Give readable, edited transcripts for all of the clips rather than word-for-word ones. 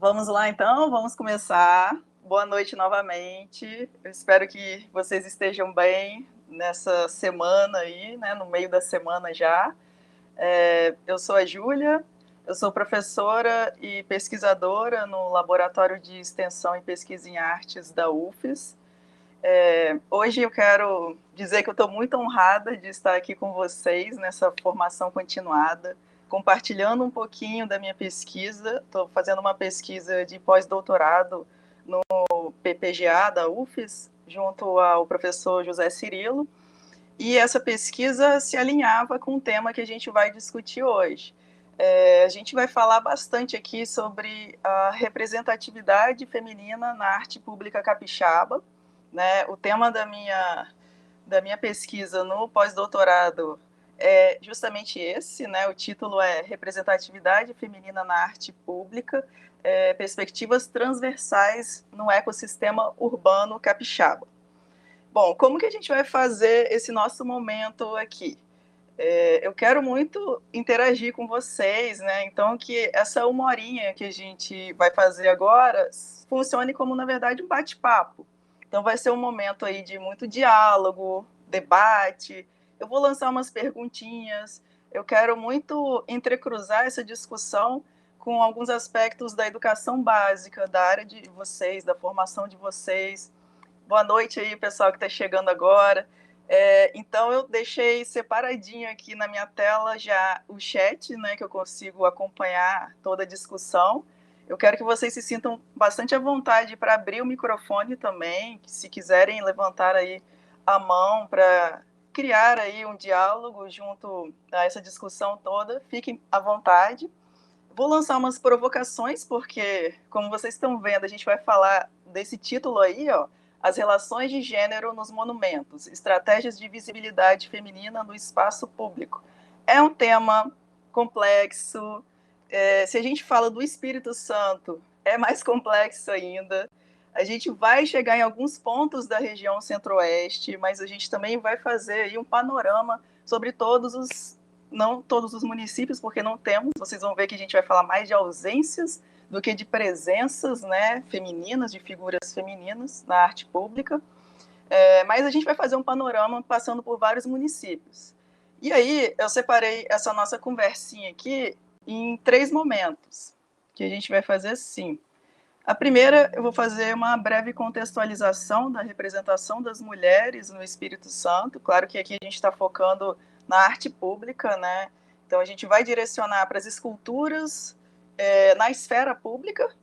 Vamos lá, então, vamos começar. Boa noite novamente. Eu espero que vocês estejam bem nessa semana aí, né, no meio da semana já. Eu sou a Júlia, eu sou professora e pesquisadora no Laboratório de Extensão e Pesquisa em Artes da UFES. Hoje eu quero dizer que eu estou muito honrada de estar aqui com vocês nessa formação continuada, compartilhando um pouquinho da minha pesquisa. Estou fazendo uma pesquisa de pós-doutorado no PPGA da UFES, junto ao professor José Cirilo, e essa pesquisa se alinhava com o tema que a gente vai discutir hoje. A gente vai falar bastante aqui sobre a representatividade feminina na arte pública capixaba, né? O tema da minha pesquisa no pós-doutorado é justamente esse, né? O título é Representatividade Feminina na Arte Pública, Perspectivas Transversais no Ecossistema Urbano Capixaba. Bom, como que a gente vai fazer esse nosso momento aqui? Eu quero muito interagir com vocês, né? Então, que essa uma horinha que a gente vai fazer agora funcione como, na verdade, um bate-papo. Então, vai ser um momento aí de muito diálogo, debate. Eu vou lançar umas perguntinhas. Eu quero muito entrecruzar essa discussão com alguns aspectos da educação básica, da área de vocês, da formação de vocês. Boa noite aí, pessoal que está chegando agora. Então, eu deixei separadinho aqui na minha tela já o chat, né, que eu consigo acompanhar toda a discussão. Eu quero que vocês se sintam bastante à vontade para abrir o microfone também, se quiserem levantar aí a mão para criar aí um diálogo junto a essa discussão toda, fiquem à vontade. Vou lançar umas provocações, porque, como vocês estão vendo, a gente vai falar desse título aí, ó, As Relações de Gênero nos Monumentos, Estratégias de Visibilidade Feminina no Espaço Público. É um tema complexo. Se a gente fala do Espírito Santo, é mais complexo ainda. A gente vai chegar em alguns pontos da região centro-oeste, mas a gente também vai fazer aí um panorama sobre não todos os municípios, porque não temos. Vocês vão ver que a gente vai falar mais de ausências do que de presenças, né, femininas, de figuras femininas na arte pública. Mas a gente vai fazer um panorama passando por vários municípios. E aí eu separei essa nossa conversinha aqui em 3 momentos, que a gente vai fazer assim. A primeira, eu vou fazer uma breve contextualização da representação das mulheres no Espírito Santo. Claro que aqui a gente está focando na arte pública, né? Então a gente vai direcionar para as esculturas na esfera pública,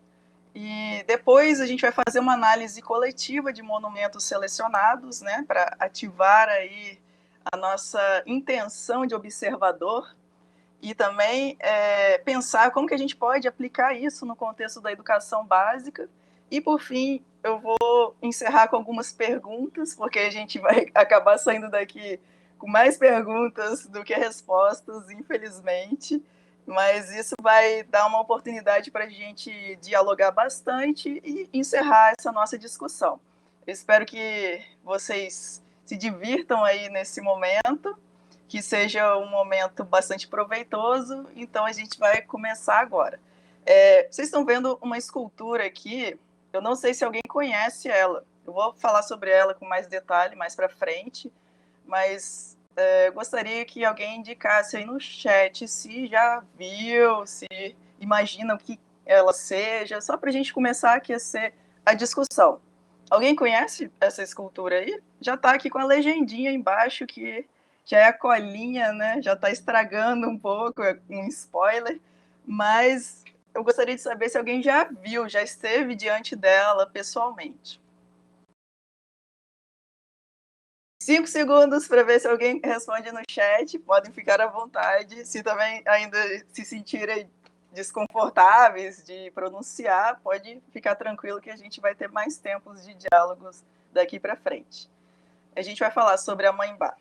e depois a gente vai fazer uma análise coletiva de monumentos selecionados, né, para ativar aí a nossa intenção de observador e também pensar como que a gente pode aplicar isso no contexto da educação básica. E, por fim, eu vou encerrar com algumas perguntas, porque a gente vai acabar saindo daqui com mais perguntas do que respostas, infelizmente, mas isso vai dar uma oportunidade para a gente dialogar bastante e encerrar essa nossa discussão. Eu espero que vocês se divirtam aí nesse momento, que seja um momento bastante proveitoso. Então a gente vai começar agora. Vocês estão vendo uma escultura aqui, eu não sei se alguém conhece ela, eu vou falar sobre ela com mais detalhe mais para frente, mas eu gostaria que alguém indicasse aí no chat se já viu, se imagina o que ela seja, só para a gente começar a aquecer a discussão. Alguém conhece essa escultura aí? Já está aqui com a legendinha embaixo, que já é a colinha, né? Já está estragando um pouco, um spoiler, mas eu gostaria de saber se alguém já viu, já esteve diante dela pessoalmente. 5 segundos para ver se alguém responde no chat, podem ficar à vontade. Se também ainda se sentirem desconfortáveis de pronunciar, pode ficar tranquilo que a gente vai ter mais tempos de diálogos daqui para frente. A gente vai falar sobre a Mãe Bá.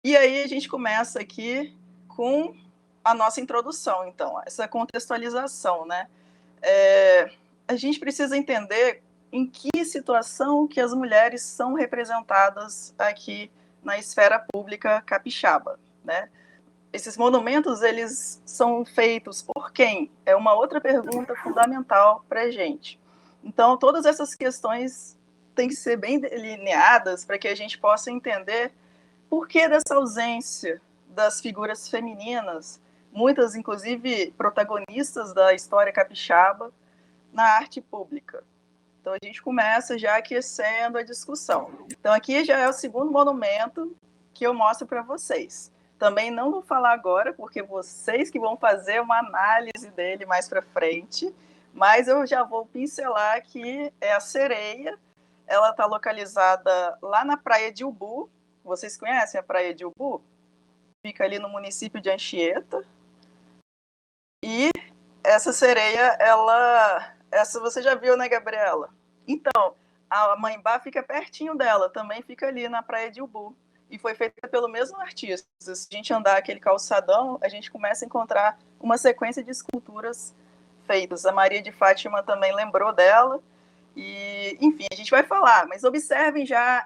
E aí a gente começa aqui com a nossa introdução, então, essa contextualização, né? A gente precisa entender em que situação que as mulheres são representadas aqui na esfera pública capixaba, né? esses monumentos, eles são feitos por quem? É uma outra pergunta fundamental para a gente. Então, todas essas questões têm que ser bem delineadas para que a gente possa entender por que dessa ausência das figuras femininas, muitas, inclusive, protagonistas da história capixaba, na arte pública. Então, a gente começa já aquecendo a discussão. Então, aqui já é o segundo monumento que eu mostro para vocês. Também não vou falar agora, porque vocês que vão fazer uma análise dele mais para frente, mas eu já vou pincelar que é a sereia. Ela está localizada lá na praia de Ubu. Vocês conhecem a praia de Ubu? Fica ali no município de Anchieta. E essa sereia, essa você já viu, né, Gabriela? Então, a Mãe-Bá fica pertinho dela, também fica ali na praia de Ubu. E foi feita pelo mesmo artista. Se a gente andar aquele calçadão, a gente começa a encontrar uma sequência de esculturas feitas. A Maria de Fátima também lembrou dela. E, enfim, a gente vai falar, mas observem já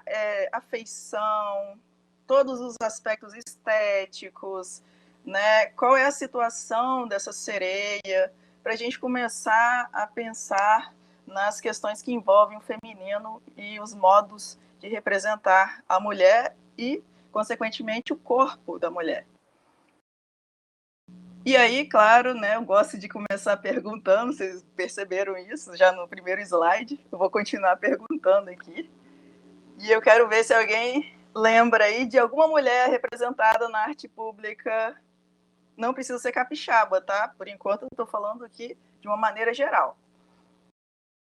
a feição, todos os aspectos estéticos, né? Qual é a situação dessa sereia, para a gente começar a pensar nas questões que envolvem o feminino e os modos de representar a mulher e, consequentemente, o corpo da mulher. E aí, claro, né, eu gosto de começar perguntando, vocês perceberam isso já no primeiro slide, eu vou continuar perguntando aqui. E eu quero ver se alguém lembra aí de alguma mulher representada na arte pública. Não precisa ser capixaba, tá? Por enquanto eu estou falando aqui de uma maneira geral.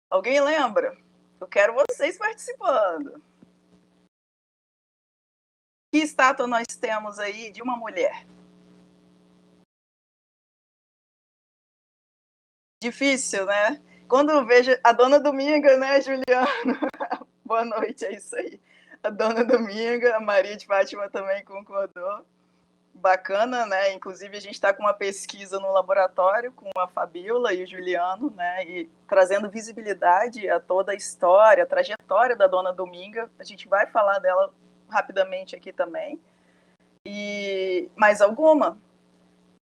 Alguém lembra? Eu quero vocês participando. Que estátua nós temos aí de uma mulher? Difícil, né? Quando eu vejo a Dona Dominga, né, Juliana? Boa noite, é isso aí. A Dona Dominga, a Maria de Fátima também concordou. Bacana, né? Inclusive, a gente está com uma pesquisa no laboratório com a Fabiola e o Juliano, né? E trazendo visibilidade a toda a história, a trajetória da Dona Dominga. A gente vai falar dela rapidamente aqui também. E mais alguma?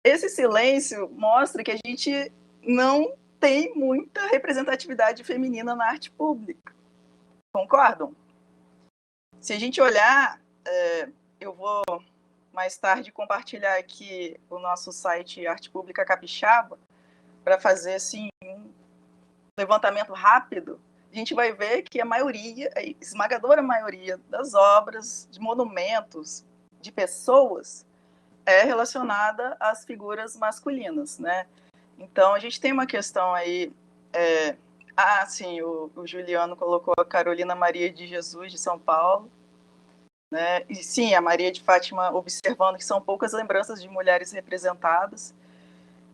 Esse silêncio mostra que a gente não tem muita representatividade feminina na arte pública. Concordam? Se a gente olhar, eu vou mais tarde compartilhar aqui o nosso site Arte Pública Capixaba para fazer assim, um levantamento rápido. A gente vai ver que a maioria, a esmagadora maioria das obras, de monumentos, de pessoas, é relacionada às figuras masculinas, né? Então, a gente tem uma questão aí... sim, o Juliano colocou a Carolina Maria de Jesus, de São Paulo, né? E sim, a Maria de Fátima, observando que são poucas lembranças de mulheres representadas.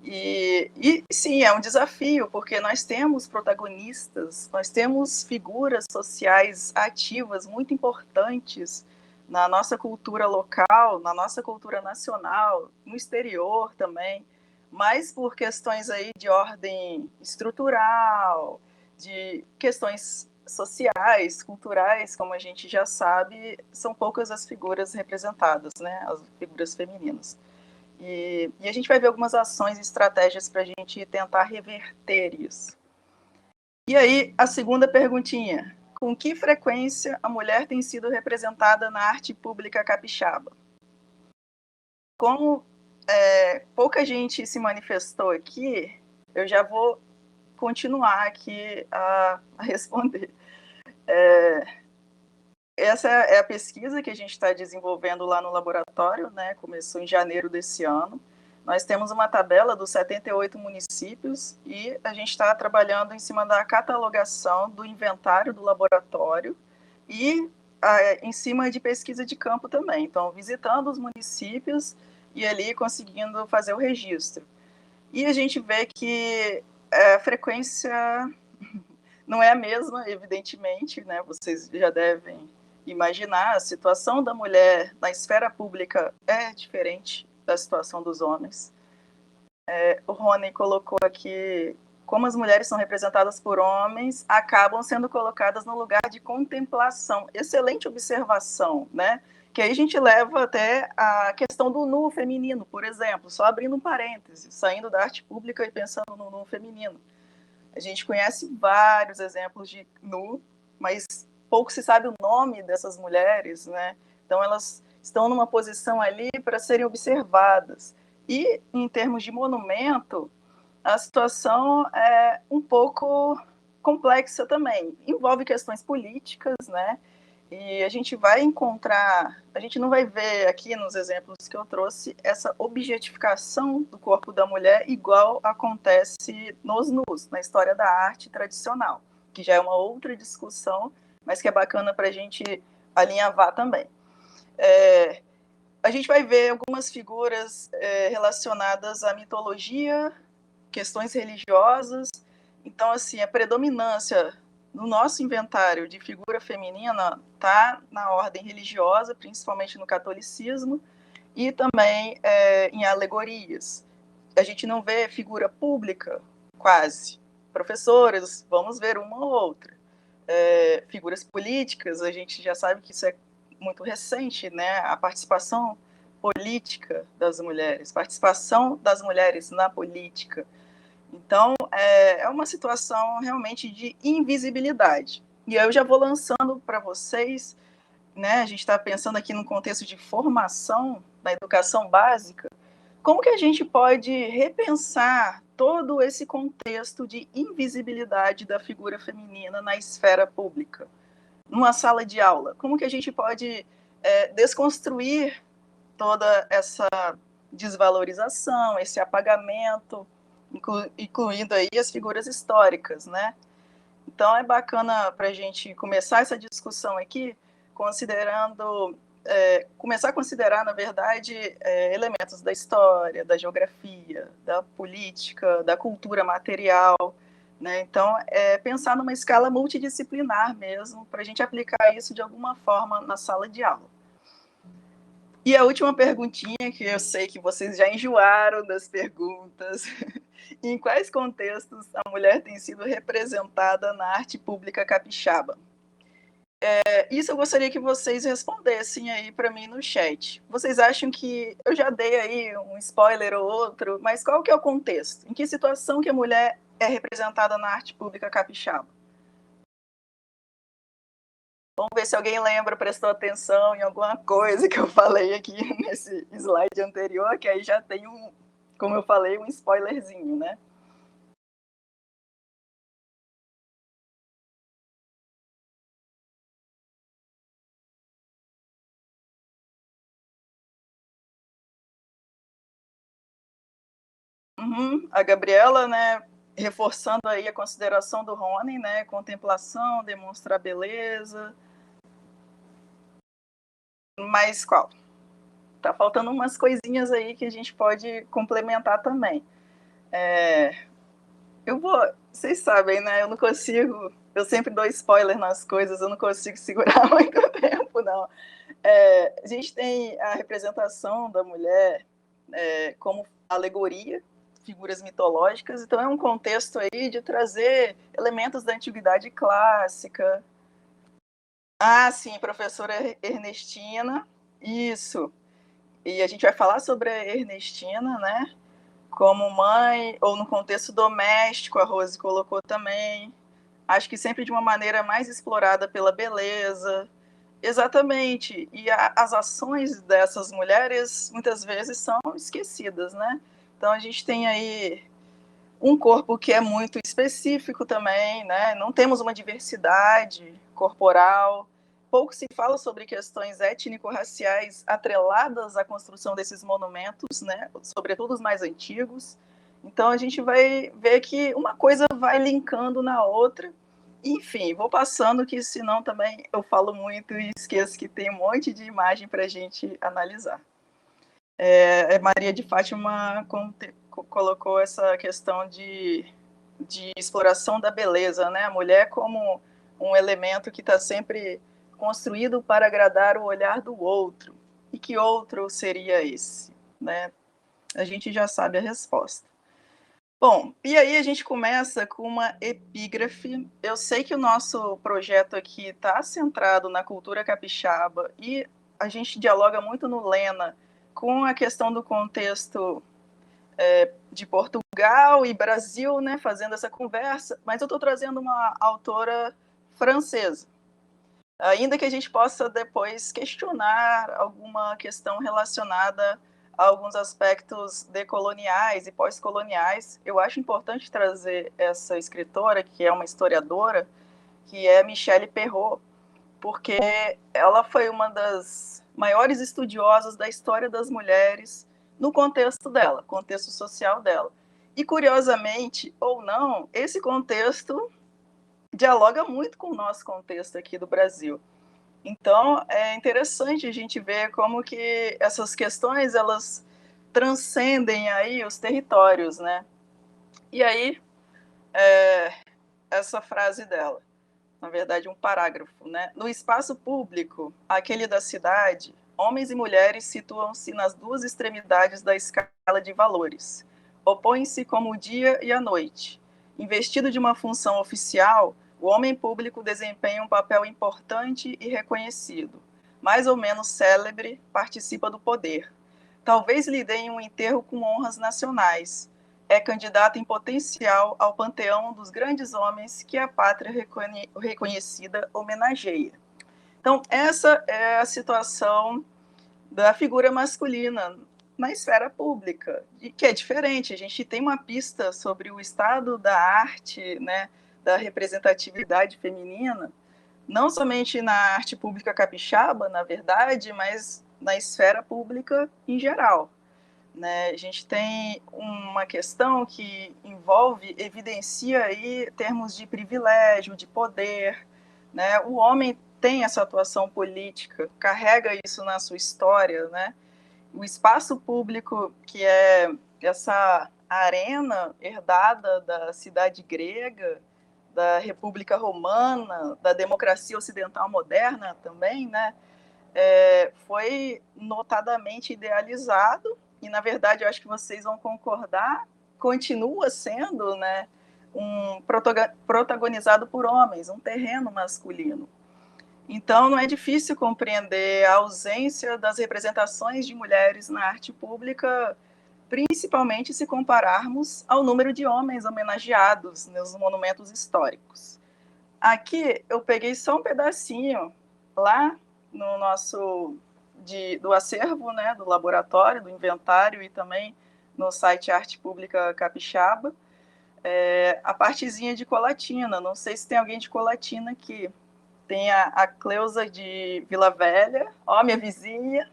E sim, é um desafio, porque nós temos protagonistas, nós temos figuras sociais ativas muito importantes na nossa cultura local, na nossa cultura nacional, no exterior também, mas por questões aí de ordem estrutural, de questões sociais, culturais, como a gente já sabe, são poucas as figuras representadas, né, as figuras femininas. E a gente vai ver algumas ações e estratégias para a gente tentar reverter isso. E aí, a segunda perguntinha. Com que frequência a mulher tem sido representada na arte pública capixaba? Como pouca gente se manifestou aqui, eu já vou continuar aqui a responder. Essa é a pesquisa que a gente está desenvolvendo lá no laboratório, né? Começou em janeiro desse ano. Nós temos uma tabela dos 78 municípios e a gente está trabalhando em cima da catalogação do inventário do laboratório e em cima de pesquisa de campo também. Então, visitando os municípios e ali conseguindo fazer o registro. E a gente vê que a frequência não é a mesma, evidentemente, né? Vocês já devem imaginar, a situação da mulher na esfera pública é diferente da situação dos homens. O Rony colocou aqui como as mulheres são representadas por homens, acabam sendo colocadas no lugar de contemplação. Excelente observação, né? Que aí a gente leva até a questão do nu feminino, por exemplo, só abrindo um parêntese, saindo da arte pública e pensando no nu feminino. A gente conhece vários exemplos de nu, mas pouco se sabe o nome dessas mulheres, né? Então elas estão numa posição ali para serem observadas. E em termos de monumento, a situação é um pouco complexa também. Envolve questões políticas, né? E a gente vai encontrar, a gente não vai ver aqui nos exemplos que eu trouxe essa objetificação do corpo da mulher igual acontece nos nus, na história da arte tradicional, que já é uma outra discussão, mas que é bacana para a gente alinhavar também. A gente vai ver algumas figuras relacionadas à mitologia, questões religiosas. Então, assim, a predominância no nosso inventário de figura feminina está na ordem religiosa, principalmente no catolicismo, e também em alegorias. A gente não vê figura pública, quase. Professoras, vamos ver uma ou outra. Figuras políticas, a gente já sabe que isso é muito recente, né? A participação política das mulheres, participação das mulheres na política. Então, é uma situação realmente de invisibilidade. E aí eu já vou lançando para vocês, né? A gente está pensando aqui no contexto de formação da educação básica, como que a gente pode repensar todo esse contexto de invisibilidade da figura feminina na esfera pública, numa sala de aula? Como que a gente pode desconstruir toda essa desvalorização, esse apagamento, incluindo aí as figuras históricas, né? Então é bacana para a gente começar essa discussão aqui, considerando, começar a considerar, na verdade, elementos da história, da geografia, da política, da cultura material, né? Então, pensar numa escala multidisciplinar mesmo, para a gente aplicar isso de alguma forma na sala de aula. E a última perguntinha, que eu sei que vocês já enjoaram das perguntas, em quais contextos a mulher tem sido representada na arte pública capixaba? Isso eu gostaria que vocês respondessem aí para mim no chat. Vocês acham que, eu já dei aí um spoiler ou outro, mas qual que é o contexto? Em que situação que a mulher é representada na arte pública capixaba? Vamos ver se alguém lembra, prestou atenção em alguma coisa que eu falei aqui nesse slide anterior, que aí já tem como eu falei, um spoilerzinho, né? Uhum. A Gabriela, né, reforçando aí a consideração do Rony, né, contemplação, demonstrar beleza. Mas qual? Tá faltando umas coisinhas aí que a gente pode complementar também. Vocês sabem, né, eu não consigo, eu sempre dou spoiler nas coisas, eu não consigo segurar muito tempo, não. A gente tem a representação da mulher como alegoria, figuras mitológicas, então é um contexto aí de trazer elementos da antiguidade clássica. Ah, sim, professora Ernestina, isso. E a gente vai falar sobre a Ernestina, né? Como mãe, ou no contexto doméstico, a Rose colocou também. Acho que sempre de uma maneira mais explorada pela beleza. Exatamente. E as ações dessas mulheres muitas vezes são esquecidas, né? Então a gente tem aí um corpo que é muito específico também, né? Não temos uma diversidade corporal. Pouco se fala sobre questões étnico-raciais atreladas à construção desses monumentos, né? Sobretudo os mais antigos. Então a gente vai ver que uma coisa vai linkando na outra. Enfim, vou passando que senão também eu falo muito e esqueço que tem um monte de imagem para a gente analisar. Maria de Fátima colocou essa questão de exploração da beleza, né? A mulher como um elemento que está sempre construído para agradar o olhar do outro. E que outro seria esse, né? A gente já sabe a resposta. Bom, e aí a gente começa com uma epígrafe. Eu sei que o nosso projeto aqui está centrado na cultura capixaba e a gente dialoga muito no Lena com a questão do contexto de Portugal e Brasil, né, fazendo essa conversa, mas eu estou trazendo uma autora francesa, ainda que a gente possa depois questionar alguma questão relacionada a alguns aspectos decoloniais e pós-coloniais. Eu acho importante trazer essa escritora, que é uma historiadora, que é Michelle Perrault, porque ela foi uma das maiores estudiosas da história das mulheres no contexto dela, contexto social dela. E, curiosamente, ou não, esse contexto dialoga muito com o nosso contexto aqui do Brasil. Então, é interessante a gente ver como que essas questões, elas transcendem aí os territórios, né? E aí, essa frase dela, na verdade, um parágrafo, né? No espaço público, aquele da cidade, homens e mulheres situam-se nas duas extremidades da escala de valores. Opõem-se como o dia e a noite. Investido de uma função oficial, o homem público desempenha um papel importante e reconhecido. Mais ou menos célebre, participa do poder. Talvez lhe deem um enterro com honras nacionais. É candidato em potencial ao panteão dos grandes homens que a pátria reconhecida homenageia. Então, essa é a situação da figura masculina na esfera pública, que é diferente. A gente tem uma pista sobre o estado da arte, né, da representatividade feminina, não somente na arte pública capixaba, na verdade, mas na esfera pública em geral. Né? A gente tem uma questão que envolve, evidencia aí termos de privilégio, de poder. Né? O homem tem essa atuação política, carrega isso na sua história. Né? O espaço público, que é essa arena herdada da cidade grega, da República Romana, da democracia ocidental moderna também, né? Foi notadamente idealizado e, na verdade, eu acho que vocês vão concordar, continua sendo, né, protagonizado por homens, um terreno masculino. Então, não é difícil compreender a ausência das representações de mulheres na arte pública, principalmente se compararmos ao número de homens homenageados nos monumentos históricos. Aqui eu peguei só um pedacinho lá no nosso do acervo, né, do laboratório, do inventário e também no site Arte Pública Capixaba, a partezinha de Colatina. Não sei se tem alguém de Colatina aqui. Tem a Cleusa de Vila Velha, ó, minha vizinha.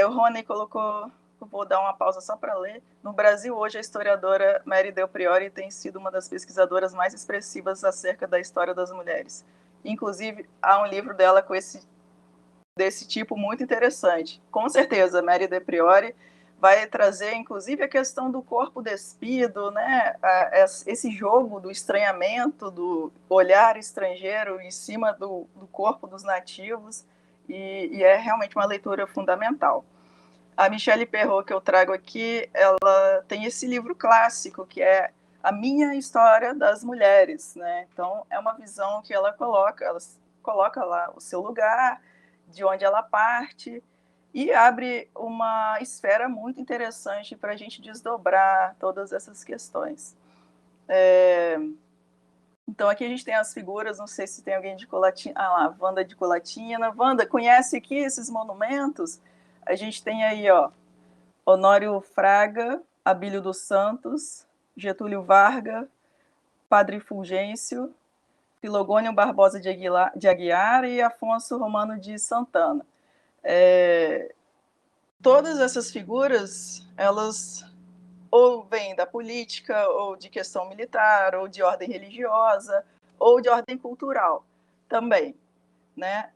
O Rony colocou, vou dar uma pausa só para ler. No Brasil, hoje, a historiadora Mary Del Priore tem sido uma das pesquisadoras mais expressivas acerca da história das mulheres. Inclusive, há um livro dela desse tipo muito interessante. Com certeza, Mary Del Priore vai trazer, inclusive, a questão do corpo despido, né? Esse jogo do estranhamento, do olhar estrangeiro em cima do corpo dos nativos, e é realmente uma leitura fundamental. A Michelle Perrault, que eu trago aqui, ela tem esse livro clássico, que é A Minha História das Mulheres, né? Então, é uma visão que ela coloca lá o seu lugar, de onde ela parte, e abre uma esfera muito interessante para a gente desdobrar todas essas questões. Então, aqui a gente tem as figuras, não sei se tem alguém de Colatina. Ah lá, Wanda de Colatina. Wanda, conhece aqui esses monumentos? A gente tem aí, ó, Honório Fraga, Abílio dos Santos, Getúlio Vargas, Padre Fulgêncio, Filogônio Barbosa de Aguiar e Afonso Romano de Santana. Todas essas figuras, elas ou vêm da política, ou de questão militar, ou de ordem religiosa, ou de ordem cultural também, né?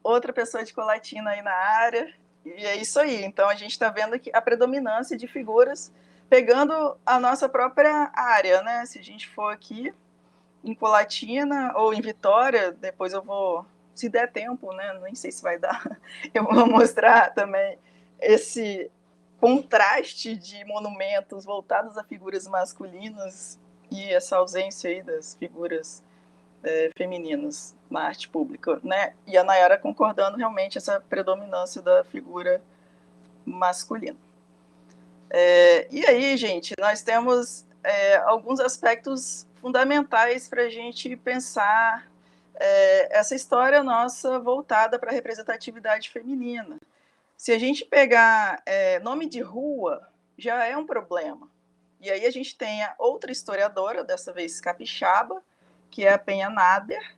Outra pessoa de Colatina aí na área, e é isso aí. Então, a gente está vendo aqui a predominância de figuras pegando a nossa própria área, né? Se a gente for aqui em Colatina ou em Vitória, depois eu vou, se der tempo, né? Nem sei se vai dar, eu vou mostrar também esse contraste de monumentos voltados a figuras masculinas e essa ausência aí das figuras femininas na arte pública, né? E a Nayara concordando realmente essa predominância da figura masculina. E aí, gente, nós temos alguns aspectos fundamentais para a gente pensar essa história nossa voltada para a representatividade feminina. Se a gente pegar nome de rua, já é um problema. E aí a gente tem a outra historiadora, dessa vez capixaba, que é a Penha Nader,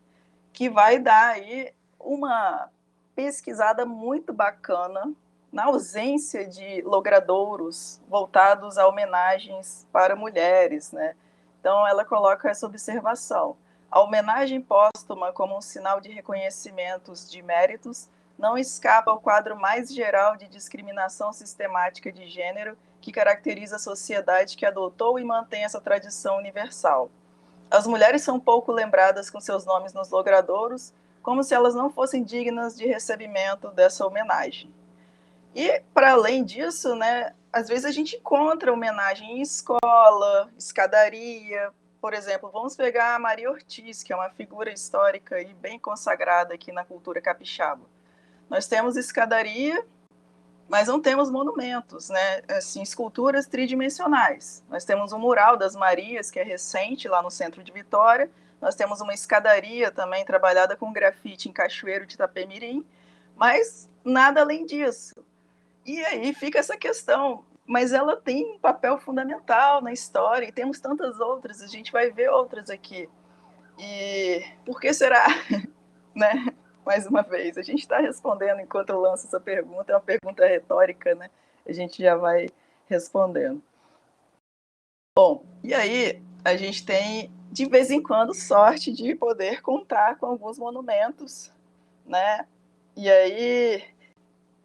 que vai dar aí uma pesquisada muito bacana na ausência de logradouros voltados a homenagens para mulheres, né? Então ela coloca essa observação. A homenagem póstuma como um sinal de reconhecimentos de méritos não escapa ao quadro mais geral de discriminação sistemática de gênero que caracteriza a sociedade que adotou e mantém essa tradição universal. As mulheres são pouco lembradas com seus nomes nos logradouros, como se elas não fossem dignas de recebimento dessa homenagem. E, para além disso, né, às vezes a gente encontra homenagem em escola, escadaria. Por exemplo, vamos pegar a Maria Ortiz, que é uma figura histórica e bem consagrada aqui na cultura capixaba. Nós temos escadaria, mas não temos monumentos, né? Assim, esculturas tridimensionais. Nós temos um mural das Marias, que é recente, lá no centro de Vitória. Nós temos uma escadaria também trabalhada com grafite em Cachoeiro de Itapemirim, mas nada além disso. E aí fica essa questão, mas ela tem um papel fundamental na história, e temos tantas outras, a gente vai ver outras aqui. E por que será, né? Mais uma vez, a gente está respondendo enquanto eu lanço essa pergunta, é uma pergunta retórica, né? A gente já vai respondendo. Bom, e aí a gente tem, de vez em quando, sorte de poder contar com alguns monumentos, né? E aí,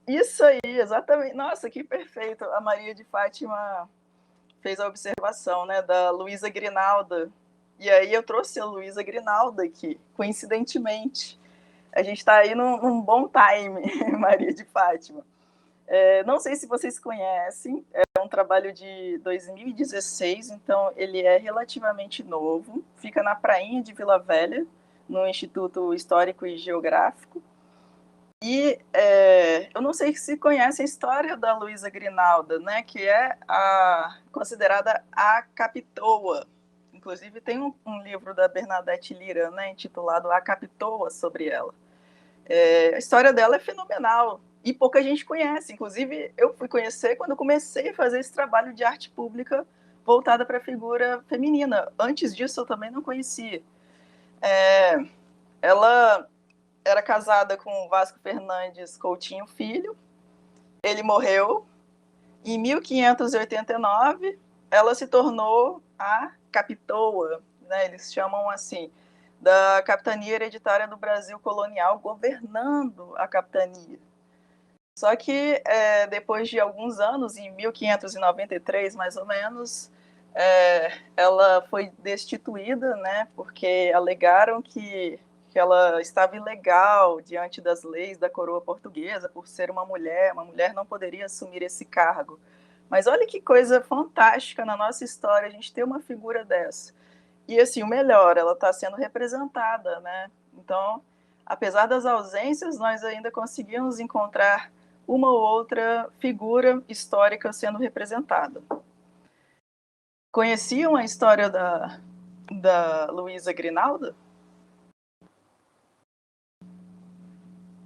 isso aí, exatamente. Nossa, que perfeito. A Maria de Fátima fez a observação, né, da Luísa Grinalda. E aí eu trouxe a Luísa Grinalda aqui, coincidentemente. A gente está aí num bom time, Maria de Fátima. Não sei se vocês conhecem, é um trabalho de 2016, então ele é relativamente novo, fica na prainha de Vila Velha, no Instituto Histórico e Geográfico. E eu não sei se conhece a história da Luísa Grinalda, né, que é considerada a Capitoa. Inclusive tem um livro da Bernadette Lira, né, intitulado A Capitoa, sobre ela. A história dela é fenomenal e pouca gente conhece. Inclusive, eu fui conhecer quando comecei a fazer esse trabalho de arte pública voltada para a figura feminina. Antes disso, eu também não conhecia. Ela era casada com Vasco Fernandes Coutinho Filho. Ele morreu. Em 1589, ela se tornou a capitoa, né? Eles chamam assim, da capitania hereditária do Brasil colonial, governando a capitania. Só que depois de alguns anos, em 1593 mais ou menos, ela foi destituída, né, porque alegaram que ela estava ilegal diante das leis da coroa portuguesa por ser uma mulher não poderia assumir esse cargo. Mas olha que coisa fantástica na nossa história a gente ter uma figura dessa. E assim, o melhor, ela está sendo representada, né? Então, apesar das ausências, nós ainda conseguimos encontrar uma ou outra figura histórica sendo representada. Conheciam a história da Luísa Grinalda?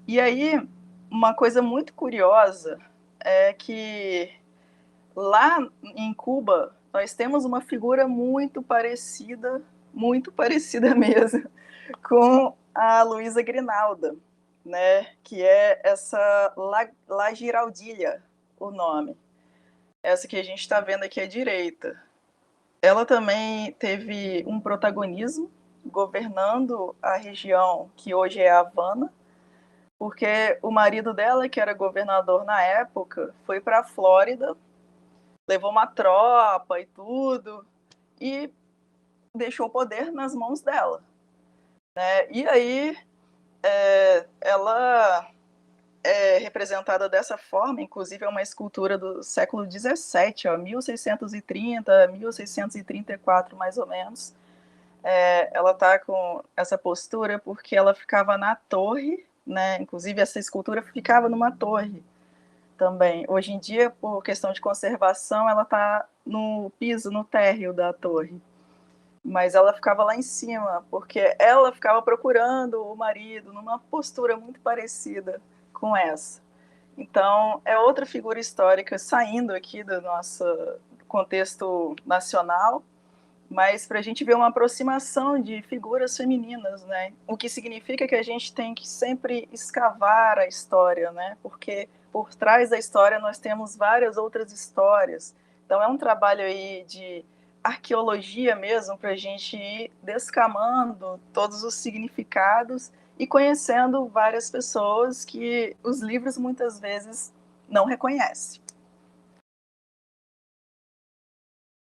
E aí, uma coisa muito curiosa é que lá em Cuba, nós temos uma figura muito parecida mesmo, com a Luísa Grinalda, né? Que é essa La Giraldilha, o nome. Essa que a gente está vendo aqui à direita. Ela também teve um protagonismo governando a região que hoje é Havana, porque o marido dela, que era governador na época, foi para a Flórida, levou uma tropa e tudo, e deixou o poder nas mãos dela. Né? E aí ela é representada dessa forma, inclusive é uma escultura do século XVII, 1630, 1634 mais ou menos, ela está com essa postura porque ela ficava na torre, né? Inclusive essa escultura ficava numa torre também. Hoje em dia, por questão de conservação, ela está no piso, no térreo da torre. Mas ela ficava lá em cima, porque ela ficava procurando o marido numa postura muito parecida com essa. Então, é outra figura histórica saindo aqui do nosso contexto nacional, mas para a gente ver uma aproximação de figuras femininas, né? O que significa que a gente tem que sempre escavar a história, né? Porque por trás da história nós temos várias outras histórias. Então, é um trabalho aí de arqueologia mesmo, para a gente ir descamando todos os significados e conhecendo várias pessoas que os livros muitas vezes não reconhecem.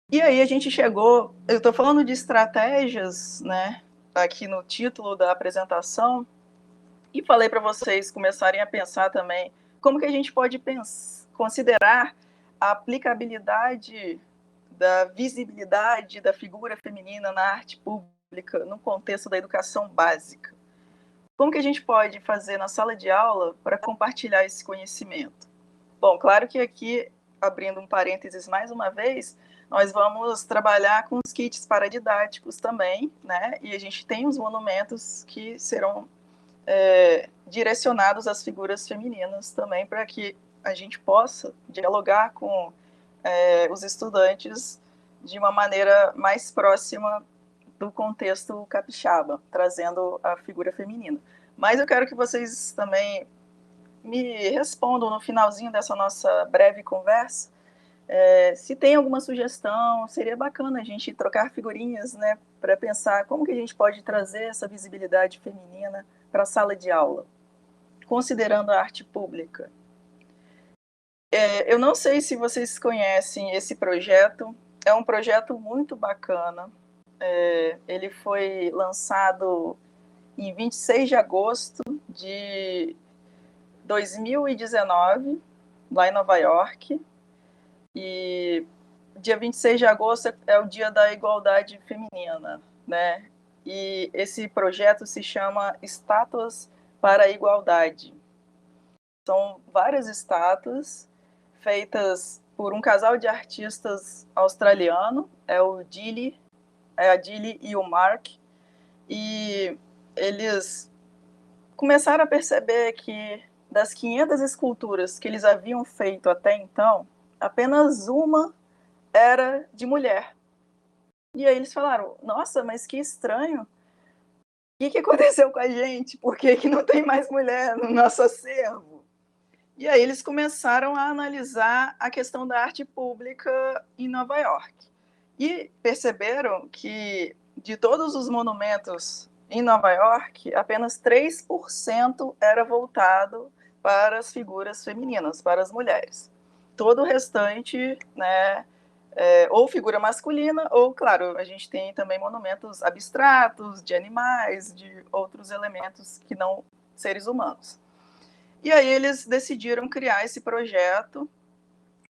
E aí a gente chegou, eu estou falando de estratégias, né, aqui no título da apresentação, e falei para vocês começarem a pensar também como que a gente pode considerar a aplicabilidade da visibilidade da figura feminina na arte pública no contexto da educação básica. Como que a gente pode fazer na sala de aula para compartilhar esse conhecimento? Bom, claro que aqui, abrindo um parênteses mais uma vez, nós vamos trabalhar com os kits paradidáticos também, né? E a gente tem os monumentos que serão direcionados às figuras femininas também, para que a gente possa dialogar com os estudantes de uma maneira mais próxima do contexto capixaba, trazendo a figura feminina. Mas eu quero que vocês também me respondam no finalzinho dessa nossa breve conversa, se tem alguma sugestão. Seria bacana a gente trocar figurinhas, né, para pensar como que a gente pode trazer essa visibilidade feminina para a sala de aula, considerando a arte pública. Eu não sei se vocês conhecem esse projeto, é um projeto muito bacana. Ele foi lançado em 26 de agosto de 2019, lá em Nova York, e dia 26 de agosto é o dia da igualdade feminina, né? E esse projeto se chama Estátuas para a Igualdade. São várias estátuas feitas por um casal de artistas australiano, é a Dilly e o Mark, e eles começaram a perceber que das 500 esculturas que eles haviam feito até então, apenas uma era de mulher. E aí eles falaram, nossa, mas que estranho, o que aconteceu com a gente? Por que não tem mais mulher no nosso acervo? E aí eles começaram a analisar a questão da arte pública em Nova York. E perceberam que de todos os monumentos em Nova York, apenas 3% era voltado para as figuras femininas, para as mulheres. Todo o restante, né, ou figura masculina, ou, claro, a gente tem também monumentos abstratos, de animais, de outros elementos que não seres humanos. E aí eles decidiram criar esse projeto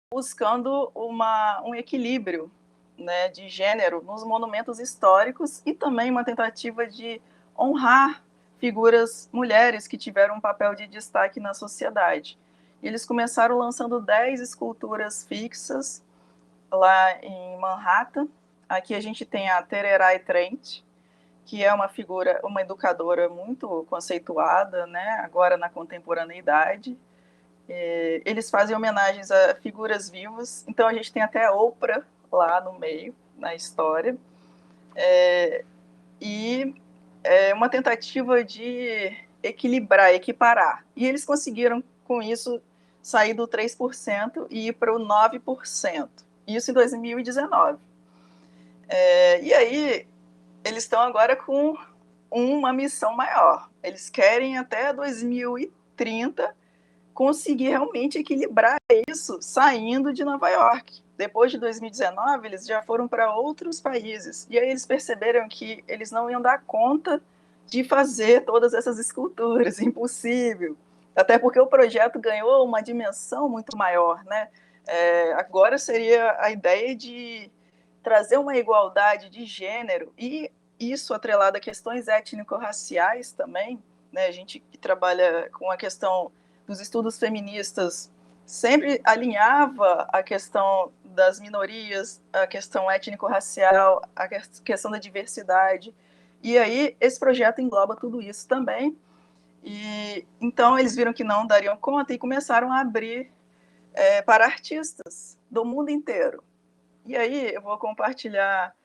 buscando um equilíbrio, né, de gênero nos monumentos históricos e também uma tentativa de honrar figuras mulheres que tiveram um papel de destaque na sociedade. E eles começaram lançando 10 esculturas fixas lá em Manhattan. Aqui a gente tem a Tererai Trent, que é uma figura, uma educadora muito conceituada, né, agora na contemporaneidade. Eles fazem homenagens a figuras vivas, então a gente tem até a Oprah lá no meio, na história, e é uma tentativa de equilibrar, equiparar. E eles conseguiram, com isso, sair do 3% e ir para o 9%. Isso em 2019. E aí, eles estão agora com uma missão maior. Eles querem, até 2030, conseguir realmente equilibrar isso saindo de Nova York. Depois de 2019, eles já foram para outros países. E aí eles perceberam que eles não iam dar conta de fazer todas essas esculturas, impossível. Até porque o projeto ganhou uma dimensão muito maior, né? Agora seria a ideia de trazer uma igualdade de gênero e isso atrelado a questões étnico-raciais também, né? A gente que trabalha com a questão dos estudos feministas sempre alinhava a questão das minorias, a questão étnico-racial, a questão da diversidade. E aí esse projeto engloba tudo isso também. E então eles viram que não dariam conta e começaram a abrir para artistas do mundo inteiro. E aí eu vou compartilhar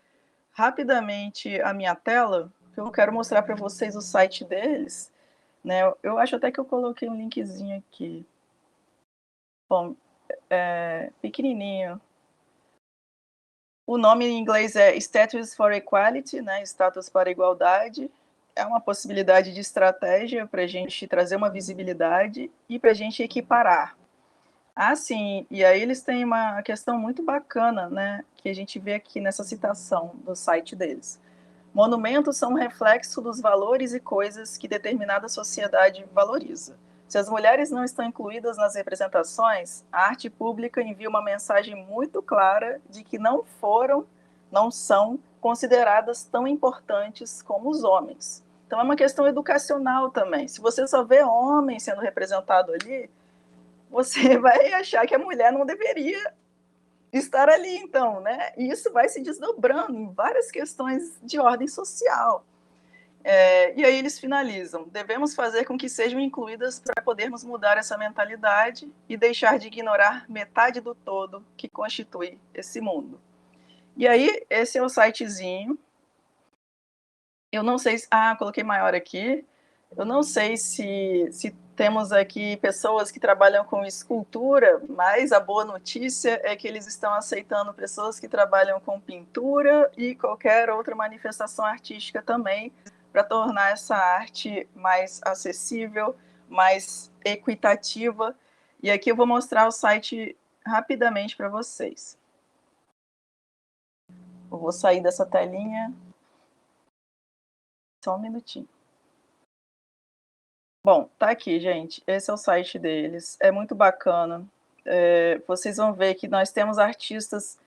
rapidamente a minha tela, que eu quero mostrar para vocês o site deles, né? Eu acho até que eu coloquei um linkzinho aqui. Bom, pequenininho. O nome em inglês é Status for Equality, né? Status para Igualdade. É uma possibilidade de estratégia para a gente trazer uma visibilidade e para a gente equiparar. Ah, sim, e aí eles têm uma questão muito bacana, né? Que a gente vê aqui nessa citação do site deles. Monumentos são um reflexo dos valores e coisas que determinada sociedade valoriza. Se as mulheres não estão incluídas nas representações, a arte pública envia uma mensagem muito clara de que não são consideradas tão importantes como os homens. Então é uma questão educacional também. Se você só vê homem sendo representado ali, você vai achar que a mulher não deveria estar ali, então, né? E isso vai se desdobrando em várias questões de ordem social. E aí eles finalizam: devemos fazer com que sejam incluídas para podermos mudar essa mentalidade e deixar de ignorar metade do todo que constitui esse mundo. E aí, esse é o sitezinho. Eu não sei se... coloquei maior aqui. Eu não sei se temos aqui pessoas que trabalham com escultura, mas a boa notícia é que eles estão aceitando pessoas que trabalham com pintura e qualquer outra manifestação artística também, para tornar essa arte mais acessível, mais equitativa. E aqui eu vou mostrar o site rapidamente para vocês. Eu vou sair dessa telinha. Só um minutinho. Bom, tá aqui, gente. Esse é o site deles. É muito bacana. Vocês vão ver que nós temos artistas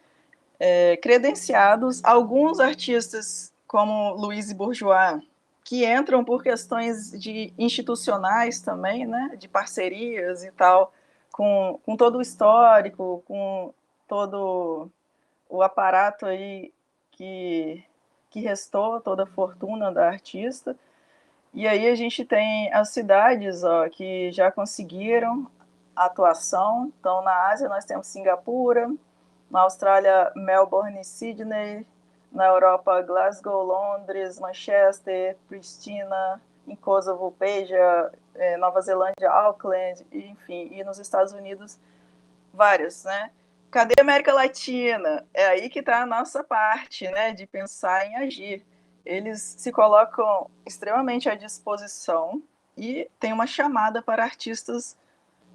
credenciados, alguns artistas como Louise Bourgeois, que entram por questões de institucionais também, né, de parcerias e tal, com todo o histórico, com todo o aparato aí que restou, toda a fortuna da artista. E aí a gente tem as cidades que já conseguiram atuação. Então, na Ásia nós temos Singapura, na Austrália, Melbourne e Sydney, na Europa, Glasgow, Londres, Manchester, Pristina, em Kosovo, Peja, Nova Zelândia, Auckland, enfim, e nos Estados Unidos, várias, né? Cadê a América Latina? É aí que está a nossa parte, né, de pensar em agir. Eles se colocam extremamente à disposição e tem uma chamada para artistas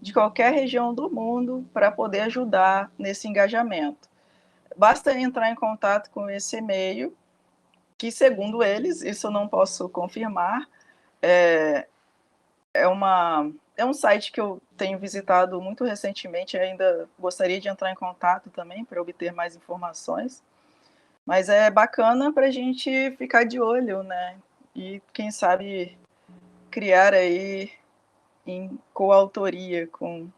de qualquer região do mundo para poder ajudar nesse engajamento. Basta entrar em contato com esse e-mail, que, segundo eles, isso eu não posso confirmar, é um site que eu tenho visitado muito recentemente, ainda gostaria de entrar em contato também para obter mais informações, mas é bacana para a gente ficar de olho, né? E quem sabe criar aí em coautoria com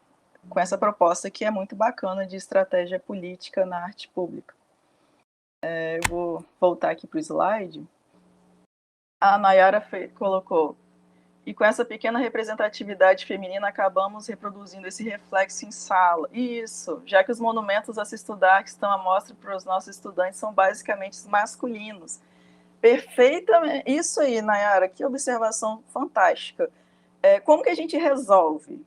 essa proposta que é muito bacana de estratégia política na arte pública. Eu vou voltar aqui para o slide. A Nayara colocou: e com essa pequena representatividade feminina acabamos reproduzindo esse reflexo em sala. Isso, já que os monumentos a se estudar que estão à mostra para os nossos estudantes são basicamente masculinos. Perfeitamente, isso aí, Nayara, que observação fantástica. Como que a gente resolve?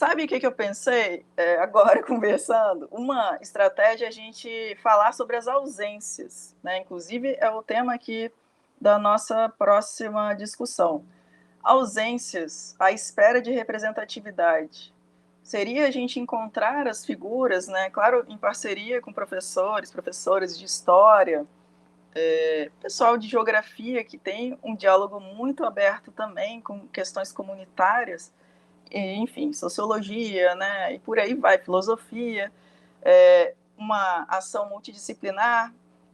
Sabe o que eu pensei agora conversando? Uma estratégia é a gente falar sobre as ausências, né? Inclusive é o tema aqui da nossa próxima discussão. Ausências à espera de representatividade. Seria a gente encontrar as figuras, né? Claro, em parceria com professores de história, pessoal de geografia que tem um diálogo muito aberto também com questões comunitárias, enfim, sociologia, né? E por aí vai, filosofia, uma ação multidisciplinar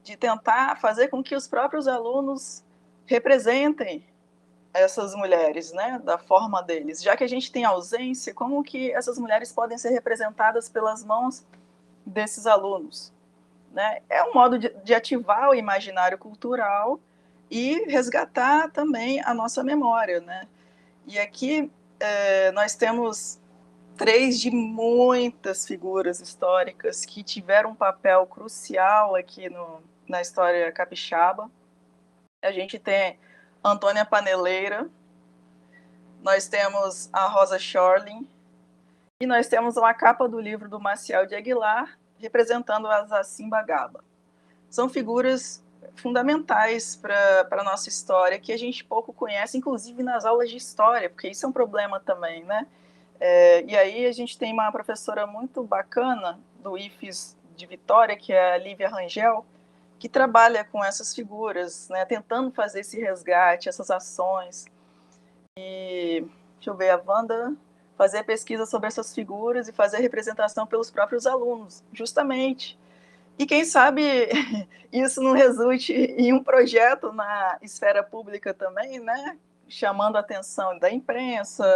de tentar fazer com que os próprios alunos representem essas mulheres, né, da forma deles. Já que a gente tem ausência, como que essas mulheres podem ser representadas pelas mãos desses alunos? Né? É um modo de ativar o imaginário cultural e resgatar também a nossa memória. Né? E aqui nós temos 3 de muitas figuras históricas que tiveram um papel crucial aqui na história capixaba. A gente tem Antônia Paneleira, nós temos a Rosa Shorlin, e nós temos uma capa do livro do Maciel de Aguilar, representando a Zacimba-Gaba. São figuras fundamentais para a nossa história, que a gente pouco conhece, inclusive nas aulas de história, porque isso é um problema também, né? E aí a gente tem uma professora muito bacana do IFES de Vitória, que é a Lívia Rangel, que trabalha com essas figuras, né, tentando fazer esse resgate, essas ações. E, deixa eu ver, a Wanda fazer pesquisa sobre essas figuras e fazer representação pelos próprios alunos, justamente. E quem sabe isso não resulte em um projeto na esfera pública também, né? Chamando a atenção da imprensa,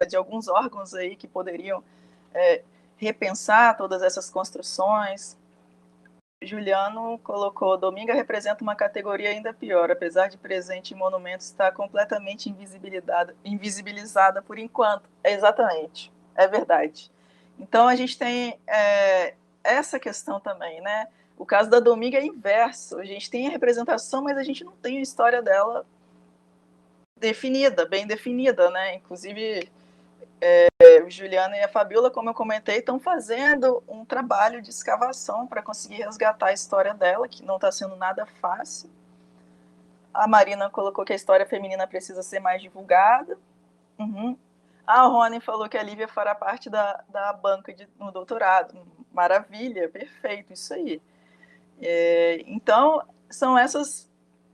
de alguns órgãos aí que poderiam repensar todas essas construções. Juliano colocou: Dominga representa uma categoria ainda pior, apesar de presente em monumentos, está completamente invisibilizada por enquanto. Exatamente, é verdade. Então a gente tem essa questão também, né? O caso da Dominga é inverso, a gente tem a representação, mas a gente não tem a história dela definida, bem definida, né? Inclusive o Juliano e a Fabiola, como eu comentei, estão fazendo um trabalho de escavação para conseguir resgatar a história dela, que não está sendo nada fácil. A Marina colocou que a história feminina precisa ser mais divulgada. Uhum. A Rony falou que a Lívia fará parte da banca no doutorado. Maravilha, perfeito, isso aí. Então, são essas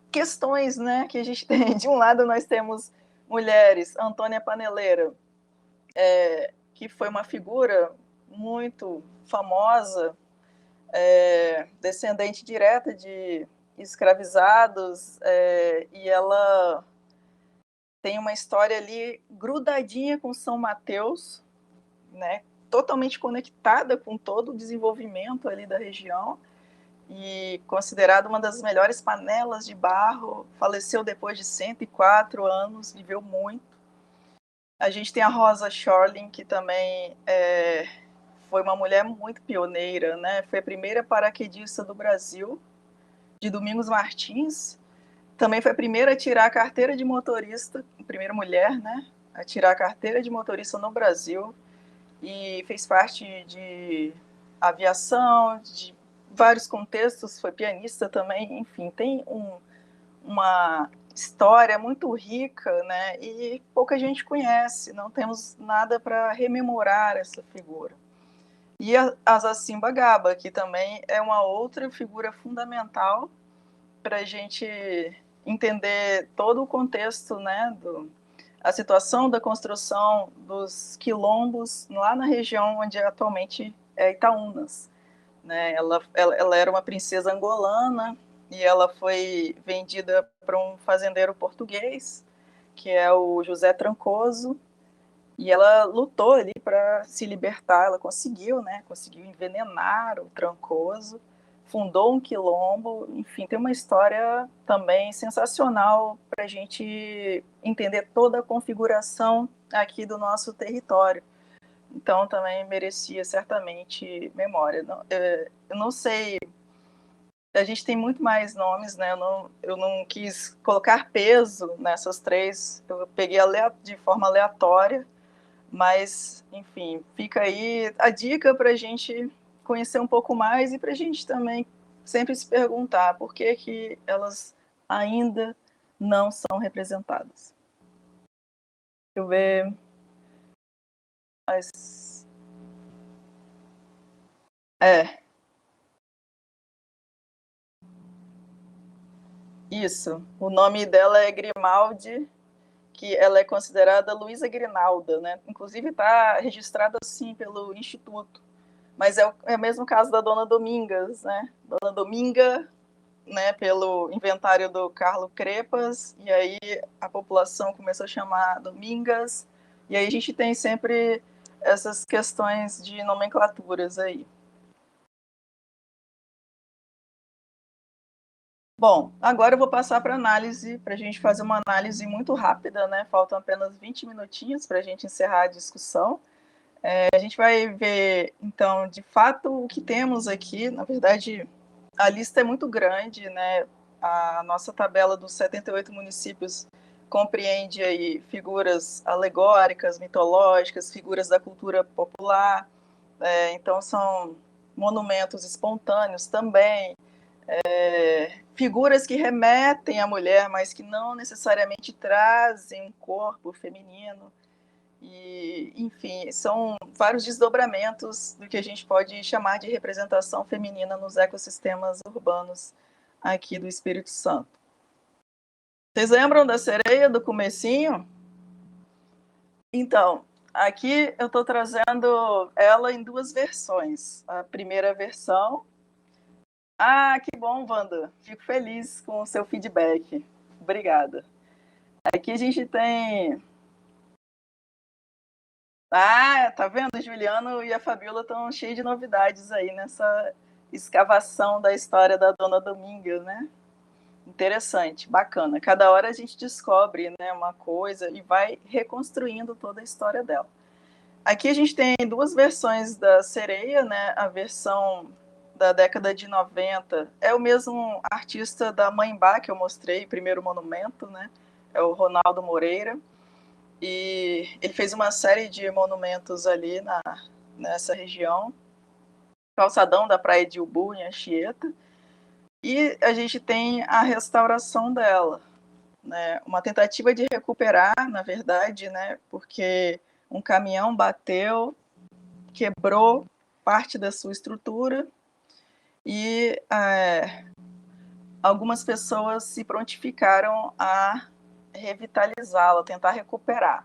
questões, né, que a gente tem. De um lado, nós temos mulheres, Antônia Paneleira, que foi uma figura muito famosa, descendente direta de escravizados, e ela tem uma história ali grudadinha com São Mateus, né, totalmente conectada com todo o desenvolvimento ali da região, e considerada uma das melhores panelas de barro, faleceu depois de 104 anos, viveu muito. A gente tem a Rosa Shorlin, que também foi uma mulher muito pioneira, né? Foi a primeira paraquedista do Brasil, de Domingos Martins. Também foi a primeira a tirar a carteira de motorista, a primeira mulher, né? A tirar a carteira de motorista no Brasil. E fez parte de aviação, de vários contextos, foi pianista também, enfim, tem uma história muito rica, né? E pouca gente conhece, não temos nada para rememorar essa figura. E a Zacimba-Gaba, que também é uma outra figura fundamental para a gente entender todo o contexto, né, a situação da construção dos quilombos lá na região onde atualmente é Itaúnas. Né? Ela era uma princesa angolana e ela foi vendida para um fazendeiro português, que é o José Trancoso, e ela lutou ali para se libertar. Ela conseguiu, né? Conseguiu envenenar o Trancoso, fundou um quilombo. Enfim, tem uma história também sensacional para a gente entender toda a configuração aqui do nosso território. Então, também merecia certamente memória. Eu não sei, a gente tem muito mais nomes, né? Eu não quis colocar peso nessas 3, eu peguei de forma aleatória, mas, enfim, fica aí a dica para a gente conhecer um pouco mais e para a gente também sempre se perguntar por que elas ainda não são representadas. Deixa eu ver as... Isso. O nome dela é Grimaldi, que ela é considerada Luísa Grinalda, né? Inclusive está registrada assim pelo Instituto. Mas é o mesmo caso da Dona Domingas, né? Dona Dominga né, pelo inventário do Carlo Crepas, e aí a população começou a chamar Domingas, e aí a gente tem sempre essas questões de nomenclaturas aí. Bom, agora eu vou passar para análise, para a gente fazer uma análise muito rápida, né? Faltam apenas 20 minutinhos para a gente encerrar a discussão. A gente vai ver, então, de fato, o que temos aqui. Na verdade, a lista é muito grande, né? A nossa tabela dos 78 municípios compreende aí figuras alegóricas, mitológicas, figuras da cultura popular. Então, são monumentos espontâneos também, figuras que remetem à mulher, mas que não necessariamente trazem um corpo feminino. E, enfim, são vários desdobramentos do que a gente pode chamar de representação feminina nos ecossistemas urbanos aqui do Espírito Santo. Vocês lembram da sereia do comecinho? Então, aqui eu estou trazendo ela em duas versões. A primeira versão. Ah, que bom, Wanda. Fico feliz com o seu feedback. Obrigada. Aqui a gente tem. Ah, tá vendo? O Juliano e a Fabiola estão cheios de novidades aí nessa escavação da história da Dona Dominga, né? Interessante, bacana. Cada hora a gente descobre, né, uma coisa e vai reconstruindo toda a história dela. Aqui a gente tem duas versões da sereia, né? A versão da década de 90 é o mesmo artista da Mãe Bá que eu mostrei, primeiro monumento, né? É o Ronaldo Moreira. E ele fez uma série de monumentos ali nessa região, calçadão da Praia de Ubu, em Anchieta, e a gente tem a restauração dela, né? Uma tentativa de recuperar, na verdade, né? Porque um caminhão bateu, quebrou parte da sua estrutura e algumas pessoas se prontificaram a revitalizá-la, tentar recuperar.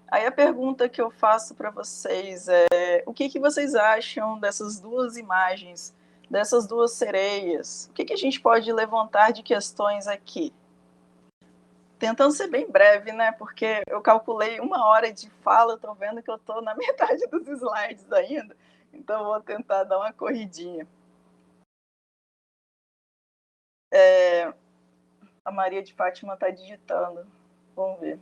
Aí a pergunta que eu faço para vocês é: o que vocês acham dessas duas imagens, dessas duas sereias? O que a gente pode levantar de questões aqui? Tentando ser bem breve, né? Porque eu calculei 1 hora de fala, estou vendo que eu estou na metade dos slides ainda, então vou tentar dar uma corridinha. A Maria de Fátima está digitando, vamos ver.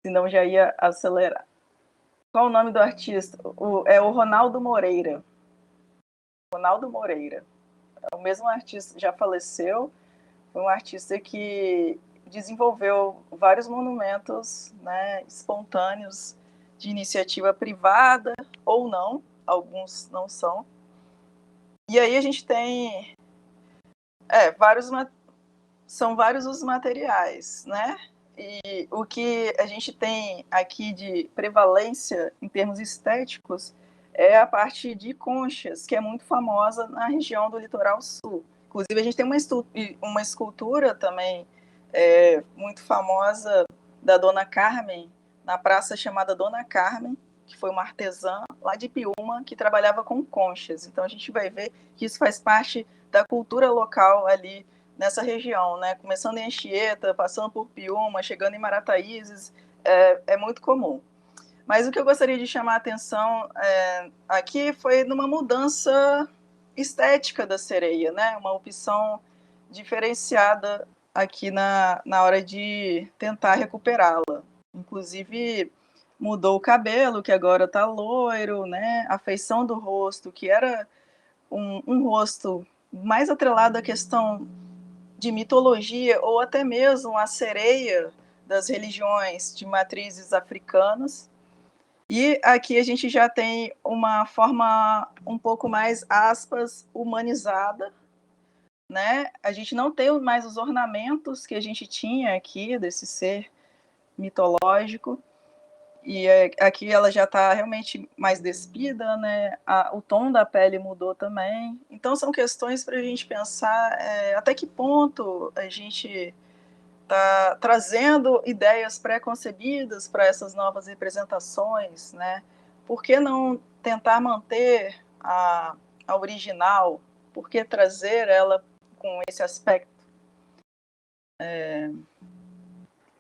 Senão já ia acelerar. Qual o nome do artista? É o Ronaldo Moreira. Ronaldo Moreira. É o mesmo artista, já faleceu, foi um artista que desenvolveu vários monumentos, né, espontâneos de iniciativa privada ou não, alguns não são. E aí a gente tem são vários os materiais, né? E o que a gente tem aqui de prevalência em termos estéticos é a parte de conchas, que é muito famosa na região do Litoral Sul. Inclusive, a gente tem uma escultura também muito famosa da Dona Carmen, na praça chamada Dona Carmen, que foi uma artesã lá de Piúma, que trabalhava com conchas. Então, a gente vai ver que isso faz parte da cultura local ali nessa região, né? Começando em Anchieta, passando por Piúma, chegando em Marataízes, é muito comum. Mas o que eu gostaria de chamar a atenção aqui foi numa mudança estética da sereia, né? Uma opção diferenciada aqui na hora de tentar recuperá-la. Inclusive, mudou o cabelo, que agora está loiro, né? A feição do rosto, que era um rosto mais atrelado à questão de mitologia ou até mesmo a sereia das religiões de matrizes africanas. E aqui a gente já tem uma forma um pouco mais, aspas, humanizada, né? A gente não tem mais os ornamentos que a gente tinha aqui desse ser mitológico, e aqui ela já está realmente mais despida, né? O tom da pele mudou também. Então são questões para a gente pensar até que ponto a gente está trazendo ideias pré-concebidas para essas novas representações, né? Por que não tentar manter a original? Por que trazer ela com esse aspecto.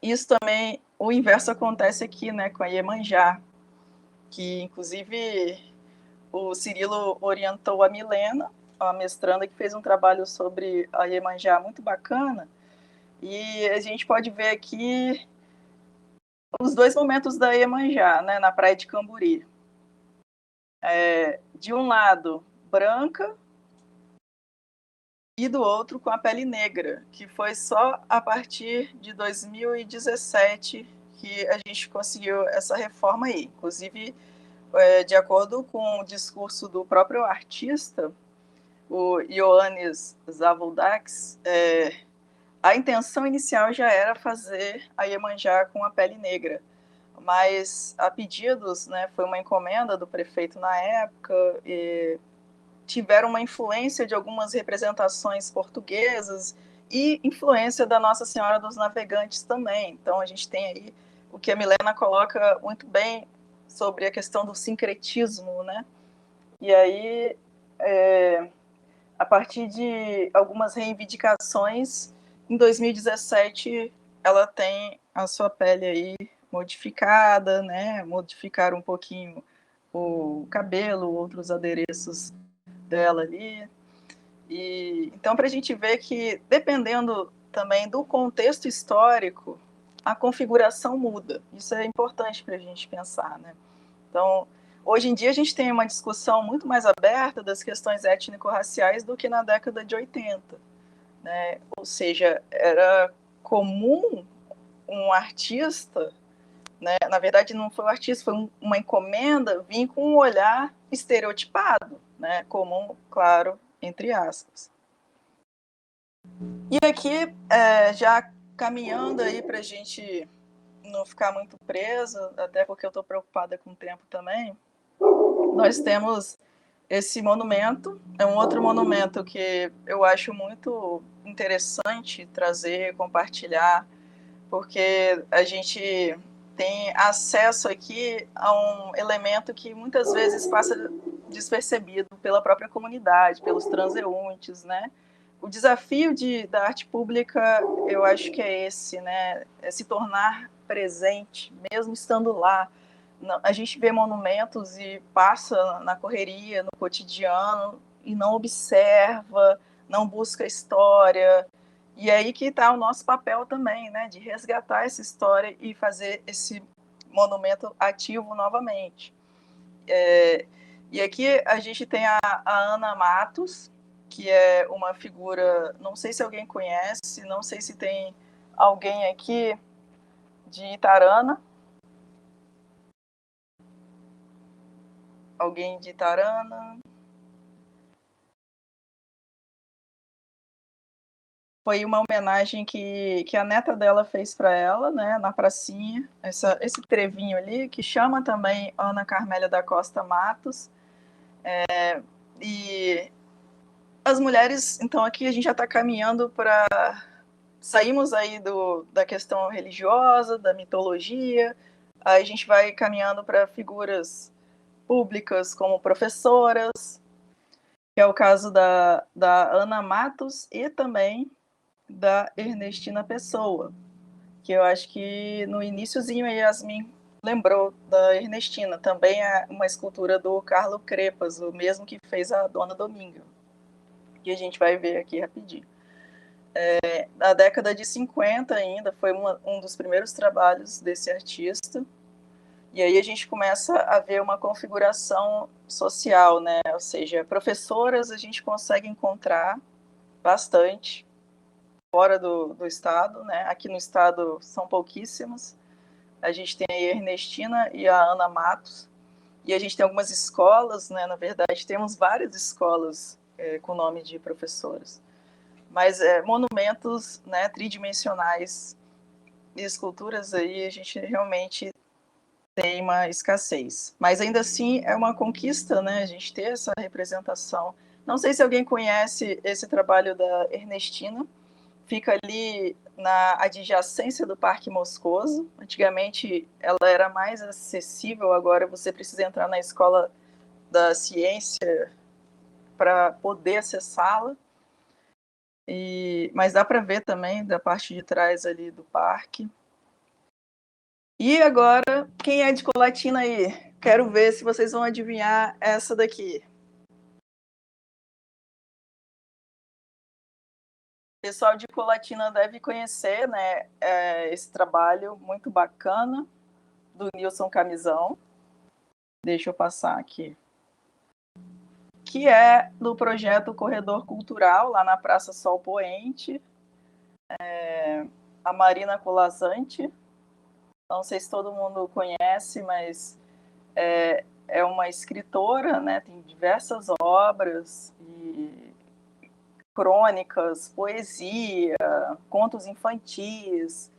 Isso também, o inverso acontece aqui, né, com a Iemanjá, que inclusive o Cirilo orientou a Milena, a mestranda, que fez um trabalho sobre a Iemanjá muito bacana, e a gente pode ver aqui os dois momentos da Iemanjá, né, na praia de Camburi. De um lado, branca, e do outro com a pele negra, que foi só a partir de 2017 que a gente conseguiu essa reforma aí. Inclusive, de acordo com o discurso do próprio artista, o Ioannis Zavaldax, a intenção inicial já era fazer a Iemanjá com a pele negra, mas a pedidos, né, foi uma encomenda do prefeito na época, e tiveram uma influência de algumas representações portuguesas e influência da Nossa Senhora dos Navegantes também. Então a gente tem aí o que a Milena coloca muito bem sobre a questão do sincretismo, né? E aí, a partir de algumas reivindicações, em 2017 ela tem a sua pele aí modificada, né? Modificaram um pouquinho o cabelo, outros adereços dela ali. E então, para a gente ver que, dependendo também do contexto histórico, a configuração muda. Isso é importante para a gente pensar, né? Então, hoje em dia a gente tem uma discussão muito mais aberta das questões étnico-raciais do que na década de 80, né? Ou seja, era comum um artista, né? Na verdade não foi um artista, foi uma encomenda, vir com um olhar estereotipado, né? Comum, claro, entre aspas. E aqui, já caminhando aí para a gente não ficar muito preso, até porque eu estou preocupada com o tempo também, nós temos esse monumento, é um outro monumento que eu acho muito interessante trazer, compartilhar, porque a gente tem acesso aqui a um elemento que muitas vezes passa despercebido pela própria comunidade, pelos transeuntes, né? O desafio da arte pública, eu acho que é esse, né? É se tornar presente, mesmo estando lá. A gente vê monumentos e passa na correria, no cotidiano, e não observa, não busca história. E é aí que está o nosso papel também, né? De resgatar essa história e fazer esse monumento ativo novamente. E aqui a gente tem a Ana Matos, que é uma figura, não sei se alguém conhece, não sei se tem alguém aqui de Itarana. Alguém de Itarana? Foi uma homenagem que a neta dela fez para ela, né, na pracinha, esse trevinho ali, que chama também Ana Carmélia da Costa Matos. E as mulheres, então aqui a gente já está caminhando para... Saímos aí da questão religiosa, da mitologia, aí a gente vai caminhando para figuras públicas como professoras, que é o caso da Ana Matos e também da Ernestina Pessoa, que eu acho que no iniciozinho a Yasmin lembrou da Ernestina, também é uma escultura do Carlo Crepas, o mesmo que fez a Dona Dominga, que a gente vai ver aqui rapidinho. Na década de 50 ainda, foi um dos primeiros trabalhos desse artista, e aí a gente começa a ver uma configuração social, né? Ou seja, professoras a gente consegue encontrar bastante fora do estado, né? Aqui no estado são pouquíssimas. A gente tem a Ernestina e a Ana Matos, e a gente tem algumas escolas, né? Na verdade, temos várias escolas com nome de professoras. Mas monumentos, né, tridimensionais e esculturas aí a gente realmente tem uma escassez. Mas ainda assim é uma conquista, né, a gente ter essa representação. Não sei se alguém conhece esse trabalho da Ernestina, fica ali na adjacência do Parque Moscoso. Antigamente ela era mais acessível, agora você precisa entrar na Escola da Ciência para poder acessá-la. Mas dá para ver também da parte de trás ali do parque. E agora, quem é de Colatina aí? Quero ver se vocês vão adivinhar essa daqui. O pessoal de Colatina deve conhecer, né, esse trabalho muito bacana do Nilson Camisão. Deixa eu passar aqui. Que é do projeto Corredor Cultural, lá na Praça Sol Poente. A Marina Colasanti. Não sei se todo mundo conhece, mas é uma escritora, né? Tem diversas obras, e crônicas, poesia, contos infantis,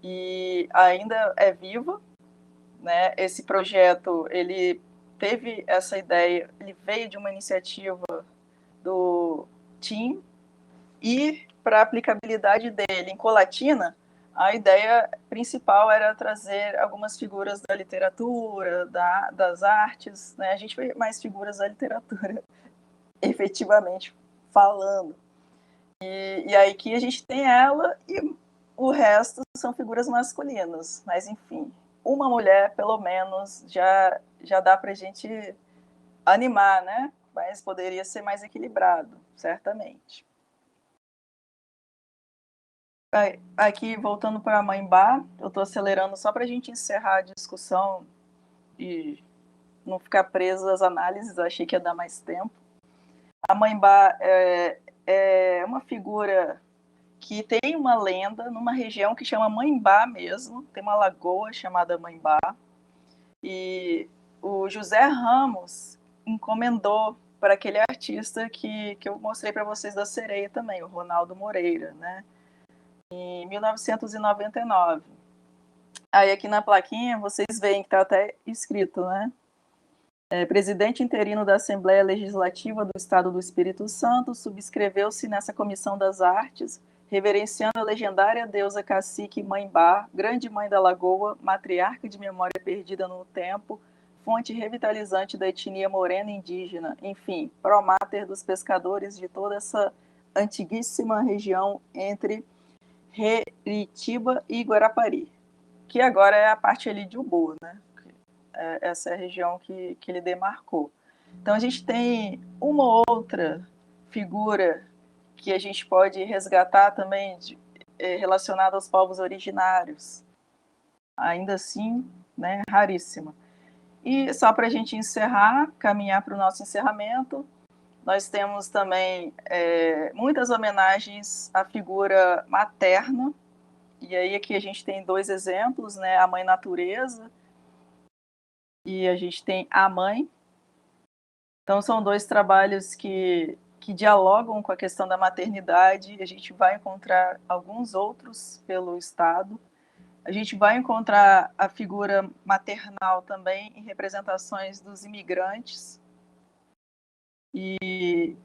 e ainda é viva, né? Esse projeto, ele teve essa ideia, ele veio de uma iniciativa do TIM, e para a aplicabilidade dele em Colatina, a ideia principal era trazer algumas figuras da literatura, das artes, né? A gente vê mais figuras da literatura, efetivamente falando. E aí que a gente tem ela, e o resto são figuras masculinas. Mas, enfim, uma mulher, pelo menos, já dá para a gente animar, né? Mas poderia ser mais equilibrado, certamente. Aqui, voltando para a Mãe Bar, eu estou acelerando só para a gente encerrar a discussão e não ficar preso às análises, eu achei que ia dar mais tempo. A Mãe Bar é uma figura que tem uma lenda numa região que chama Mãe Bar mesmo, tem uma lagoa chamada Mãe Bar, e o José Ramos encomendou para aquele artista que eu mostrei para vocês da sereia também, o Ronaldo Moreira, né? Em 1999. Aí aqui na plaquinha vocês veem que está até escrito, né? Presidente interino da Assembleia Legislativa do Estado do Espírito Santo, subscreveu-se nessa Comissão das Artes, reverenciando a legendária deusa cacique Mãe Bar, grande mãe da lagoa, matriarca de memória perdida no tempo, fonte revitalizante da etnia morena indígena, enfim, promáter dos pescadores de toda essa antiguíssima região entre Heritiba e Guarapari, que agora é a parte ali de Ubu, né? Essa é a região que ele demarcou. Então a gente tem uma outra figura que a gente pode resgatar também relacionada aos povos originários, ainda assim, né, raríssima. E só para a gente encerrar, caminhar para o nosso encerramento, nós temos também muitas homenagens à figura materna, e aí aqui a gente tem dois exemplos, né, a Mãe Natureza, e a gente tem a Mãe. Então são dois trabalhos que dialogam com a questão da maternidade. A gente vai encontrar alguns outros pelo Estado. A gente vai encontrar a figura maternal também em representações dos imigrantes. E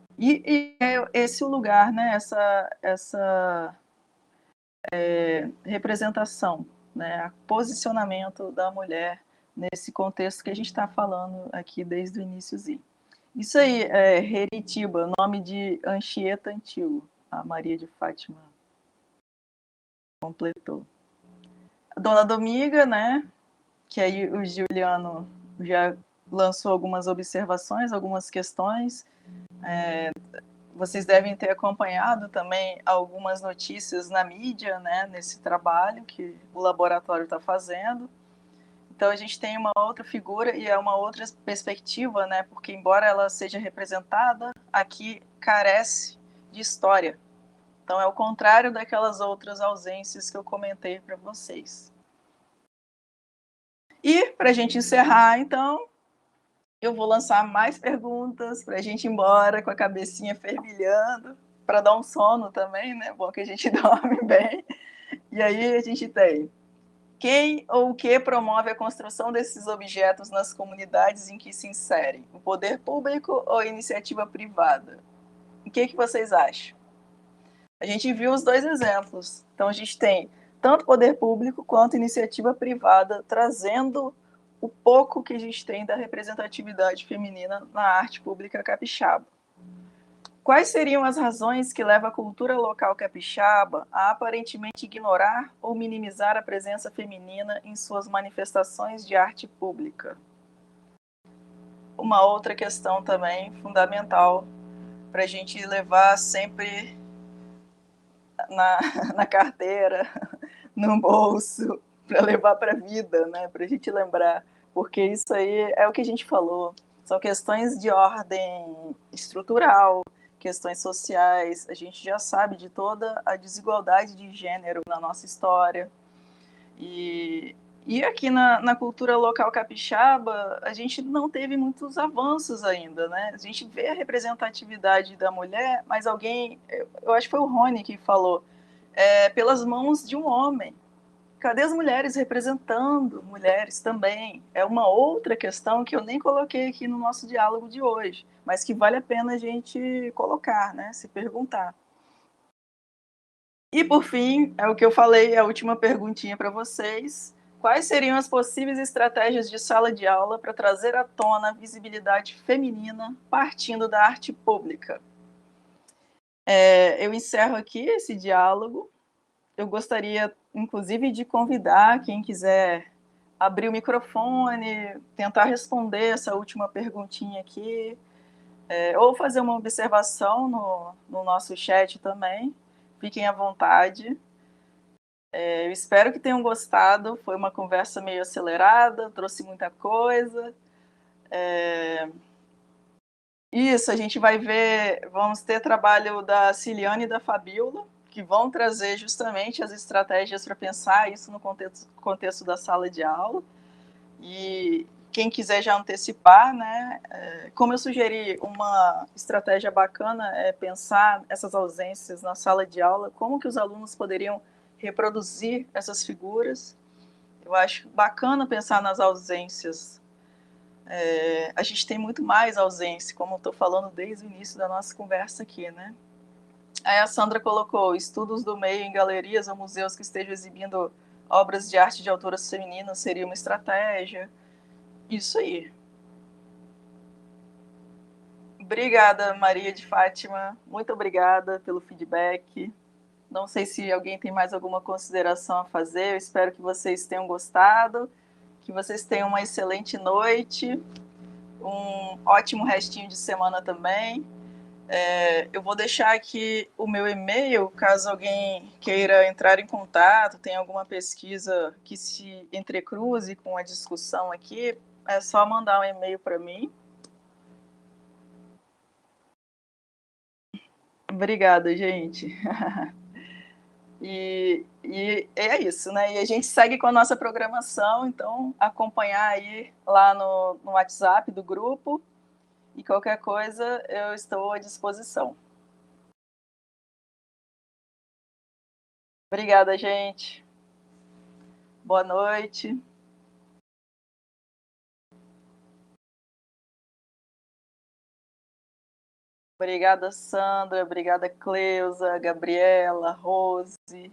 é esse o lugar, né? Essa representação, né? Posicionamento da mulher nesse contexto que a gente está falando aqui desde o iníciozinho. Isso aí, Heritiba, nome de Anchieta Antigo, a Maria de Fátima completou. Dona Dominga, né, que aí o Juliano já lançou algumas observações, algumas questões. Vocês devem ter acompanhado também algumas notícias na mídia, né, nesse trabalho que o laboratório está fazendo. Então a gente tem uma outra figura e é uma outra perspectiva, né? Porque embora ela seja representada, aqui carece de história. Então é o contrário daquelas outras ausências que eu comentei para vocês. E para a gente encerrar, então, eu vou lançar mais perguntas para a gente ir embora com a cabecinha fervilhando, para dar um sono também, né? Bom que a gente dorme bem. E aí a gente tem: quem ou o que promove a construção desses objetos nas comunidades em que se inserem? O poder público ou a iniciativa privada? O que vocês acham? A gente viu os dois exemplos. Então, a gente tem tanto poder público quanto iniciativa privada trazendo o pouco que a gente tem da representatividade feminina na arte pública capixaba. Quais seriam as razões que levam a cultura local capixaba a aparentemente ignorar ou minimizar a presença feminina em suas manifestações de arte pública? Uma outra questão também fundamental para a gente levar sempre na carteira, no bolso, para levar para a vida, né? Para a gente lembrar, porque isso aí é o que a gente falou, são questões de ordem estrutural, questões sociais, a gente já sabe de toda a desigualdade de gênero na nossa história, e aqui na cultura local capixaba, a gente não teve muitos avanços ainda, né? A gente vê a representatividade da mulher, mas alguém, eu acho que foi o Rony que falou, pelas mãos de um homem. Cadê as mulheres representando mulheres também? É uma outra questão que eu nem coloquei aqui no nosso diálogo de hoje, mas que vale a pena a gente colocar, né? Se perguntar. E, por fim, é o que eu falei, a última perguntinha para vocês. Quais seriam as possíveis estratégias de sala de aula para trazer à tona a visibilidade feminina partindo da arte pública? Eu encerro aqui esse diálogo. Eu gostaria, inclusive, de convidar quem quiser abrir o microfone, tentar responder essa última perguntinha aqui, ou fazer uma observação no nosso chat também. Fiquem à vontade. Eu espero que tenham gostado. Foi uma conversa meio acelerada, trouxe muita coisa. Isso, a gente vai ver, vamos ter trabalho da Ciliane e da Fabiola, que vão trazer justamente as estratégias para pensar isso no contexto da sala de aula. E quem quiser já antecipar, né, como eu sugeri, uma estratégia bacana é pensar essas ausências na sala de aula, como que os alunos poderiam reproduzir essas figuras. Eu acho bacana pensar nas ausências. A gente tem muito mais ausência, como eu estou falando desde o início da nossa conversa aqui, né? Aí a Sandra colocou estudos do meio em galerias ou museus que estejam exibindo obras de arte de autoras femininas seria uma estratégia. Isso aí. Obrigada, Maria de Fátima. Muito obrigada pelo feedback. Não sei se alguém tem mais alguma consideração a fazer. Eu espero que vocês tenham gostado, que vocês tenham uma excelente noite, um ótimo restinho de semana também. Eu vou deixar aqui o meu e-mail, caso alguém queira entrar em contato, tenha alguma pesquisa que se entrecruze com a discussão aqui, é só mandar um e-mail para mim. Obrigada, gente. E é isso, né? E a gente segue com a nossa programação, então acompanhar aí lá no WhatsApp do grupo e qualquer coisa eu estou à disposição. Obrigada, gente. Boa noite. Obrigada, Sandra. Obrigada, Cleusa, Gabriela, Rose,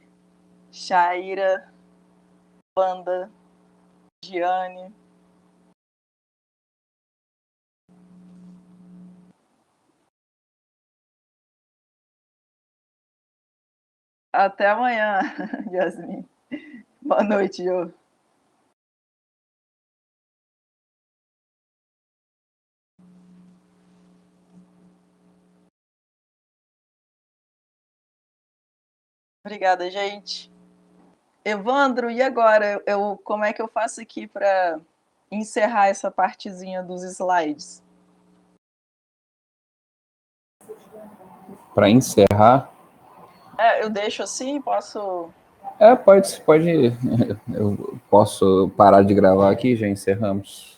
Shaira, Wanda, Giane. Até amanhã, Yasmin. Boa noite, Jô. Obrigada, gente. Evandro, e agora? Como é que eu faço aqui para encerrar essa partezinha dos slides? Para encerrar? Eu deixo assim? Posso? Pode. Eu posso parar de gravar aqui e já encerramos.